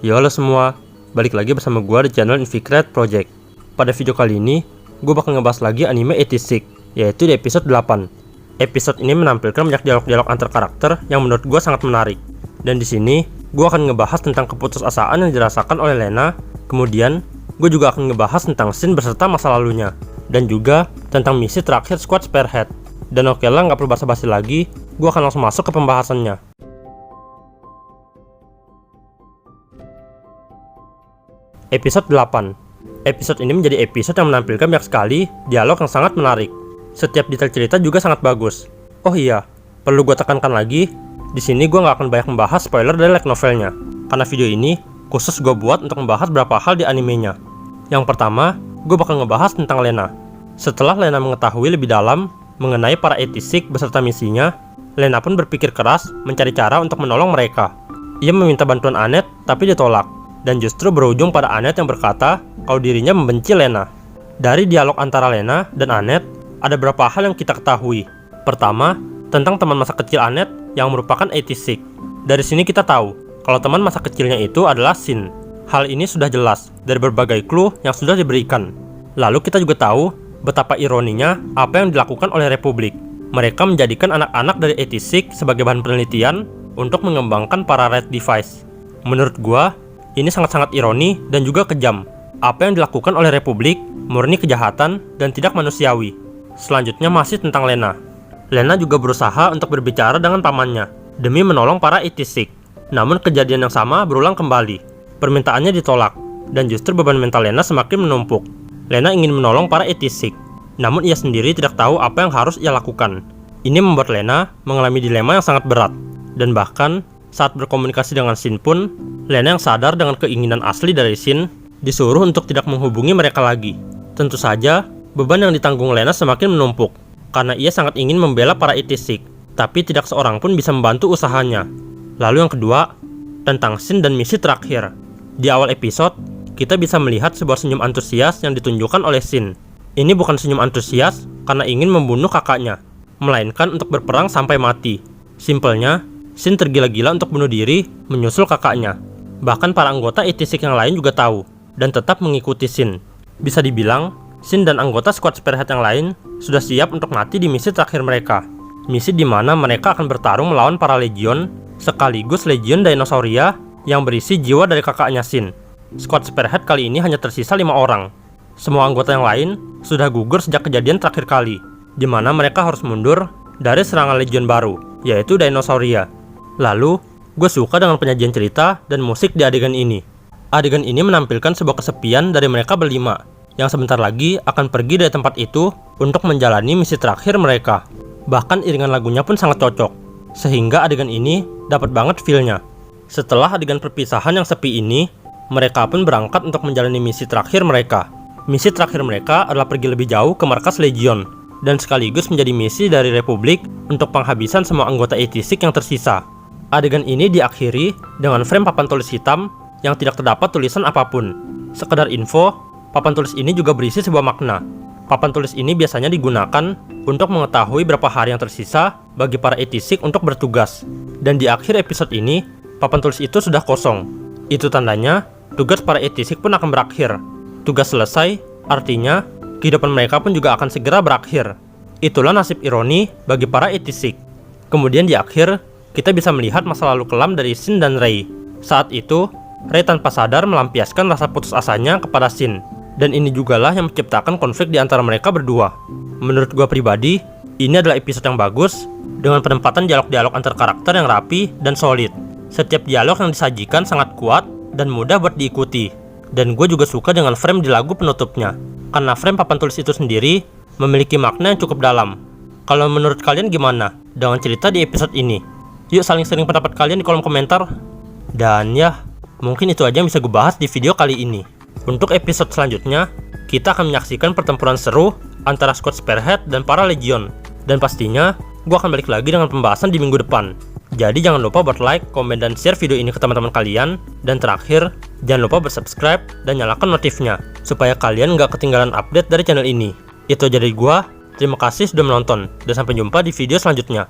Yo halo semua, balik lagi bersama gua di channel Inficreate Project. Pada video kali ini, gue bakal ngebahas lagi anime 86, yaitu di episode 8. Episode ini menampilkan banyak dialog-dialog antar karakter yang menurut gue sangat menarik. Dan di sini, gue akan ngebahas tentang keputusasaan yang dirasakan oleh Lena. Kemudian, gue juga akan ngebahas tentang Shin beserta masa lalunya. Dan juga tentang misi terakhir Squad Spearhead. Dan oke lah, nggak perlu basa-basi lagi, gue akan langsung masuk ke pembahasannya. Episode 8. Episode ini menjadi episode yang menampilkan banyak sekali dialog yang sangat menarik. Setiap detail cerita juga sangat bagus. Oh iya, perlu gue tekankan lagi, di sini gue nggak akan banyak membahas spoiler dari light novelnya, karena video ini khusus gue buat untuk membahas beberapa hal di animenya. Yang pertama, gue bakal ngebahas tentang Lena. Setelah Lena mengetahui lebih dalam mengenai para 86 beserta misinya, Lena pun berpikir keras mencari cara untuk menolong mereka. Ia meminta bantuan Annette, tapi ditolak. Dan justru berujung pada Annette yang berkata kalau dirinya membenci Lena. Dari dialog antara Lena dan Annette, ada beberapa hal yang kita ketahui. Pertama, tentang teman masa kecil Annette yang merupakan 86. Dari sini kita tahu kalau teman masa kecilnya itu adalah Shin. Hal ini sudah jelas dari berbagai clue yang sudah diberikan. Lalu kita juga tahu betapa ironinya apa yang dilakukan oleh Republik. Mereka menjadikan anak-anak dari 86 sebagai bahan penelitian untuk mengembangkan para Red Device. Menurut gua, ini sangat-sangat ironi dan juga kejam. Apa yang dilakukan oleh Republik murni kejahatan dan tidak manusiawi. Selanjutnya masih tentang Lena. Lena juga berusaha untuk berbicara dengan pamannya demi menolong para 86. Namun kejadian yang sama berulang kembali. Permintaannya ditolak dan justru beban mental Lena semakin menumpuk. Lena ingin menolong para 86, namun ia sendiri tidak tahu apa yang harus ia lakukan. Ini membuat Lena mengalami dilema yang sangat berat. Dan bahkan saat berkomunikasi dengan Shin pun, Lena yang sadar dengan keinginan asli dari Shin disuruh untuk tidak menghubungi mereka lagi. Tentu saja, beban yang ditanggung Lena semakin menumpuk karena ia sangat ingin membela para 86, tapi tidak seorang pun bisa membantu usahanya. Lalu yang kedua, tentang Shin dan misi terakhir. Di awal episode, kita bisa melihat sebuah senyum antusias yang ditunjukkan oleh Shin. Ini bukan senyum antusias karena ingin membunuh kakaknya, melainkan untuk berperang sampai mati. Simpelnya, Shin tergila-gila untuk bunuh diri menyusul kakaknya. Bahkan para anggota 86 yang lain juga tahu dan tetap mengikuti Shin. Bisa dibilang, Shin dan anggota Squad Spearhead yang lain sudah siap untuk mati di misi terakhir mereka. Misi di mana mereka akan bertarung melawan para Legion, sekaligus Legion Dinosauria yang berisi jiwa dari kakaknya Shin. Squad Spearhead kali ini hanya tersisa 5 orang. Semua anggota yang lain sudah gugur sejak kejadian terakhir kali, di mana mereka harus mundur dari serangan Legion baru, yaitu Dinosauria. Lalu, gue suka dengan penyajian cerita dan musik di adegan ini. Adegan ini menampilkan sebuah kesepian dari mereka berlima, yang sebentar lagi akan pergi dari tempat itu untuk menjalani misi terakhir mereka. Bahkan iringan lagunya pun sangat cocok, sehingga adegan ini dapat banget feel-nya. Setelah adegan perpisahan yang sepi ini, mereka pun berangkat untuk menjalani misi terakhir mereka. Misi terakhir mereka adalah pergi lebih jauh ke markas Legion, dan sekaligus menjadi misi dari Republik untuk penghabisan semua anggota 86 yang tersisa. Adegan ini diakhiri dengan frame papan tulis hitam yang tidak terdapat tulisan apapun. Sekedar info, papan tulis ini juga berisi sebuah makna. Papan tulis ini biasanya digunakan untuk mengetahui berapa hari yang tersisa bagi para 86 untuk bertugas. Dan di akhir episode ini, papan tulis itu sudah kosong. Itu tandanya, tugas para 86 pun akan berakhir. Tugas selesai, artinya, kehidupan mereka pun juga akan segera berakhir. Itulah nasib ironi bagi para 86. Kemudian di akhir, kita bisa melihat masa lalu kelam dari Shin dan Rei. Saat itu, Rei tanpa sadar melampiaskan rasa putus asanya kepada Shin. Dan ini jugalah yang menciptakan konflik di antara mereka berdua. Menurut gua pribadi, ini adalah episode yang bagus dengan penempatan dialog-dialog antar karakter yang rapi dan solid. Setiap dialog yang disajikan sangat kuat dan mudah buat diikuti. Dan gue juga suka dengan frame di lagu penutupnya, karena frame papan tulis itu sendiri memiliki makna yang cukup dalam. Kalau menurut kalian gimana dengan cerita di episode ini? Yuk saling sharing pendapat kalian di kolom komentar. Dan ya, mungkin itu aja yang bisa gue bahas di video kali ini. Untuk episode selanjutnya, kita akan menyaksikan pertempuran seru antara Squad Spearhead dan para Legion. Dan pastinya, gue akan balik lagi dengan pembahasan di minggu depan. Jadi jangan lupa buat like, komen, dan share video ini ke teman-teman kalian. Dan terakhir, jangan lupa subscribe dan nyalakan notifnya, supaya kalian nggak ketinggalan update dari channel ini. Itu aja dari gue, terima kasih sudah menonton, dan sampai jumpa di video selanjutnya.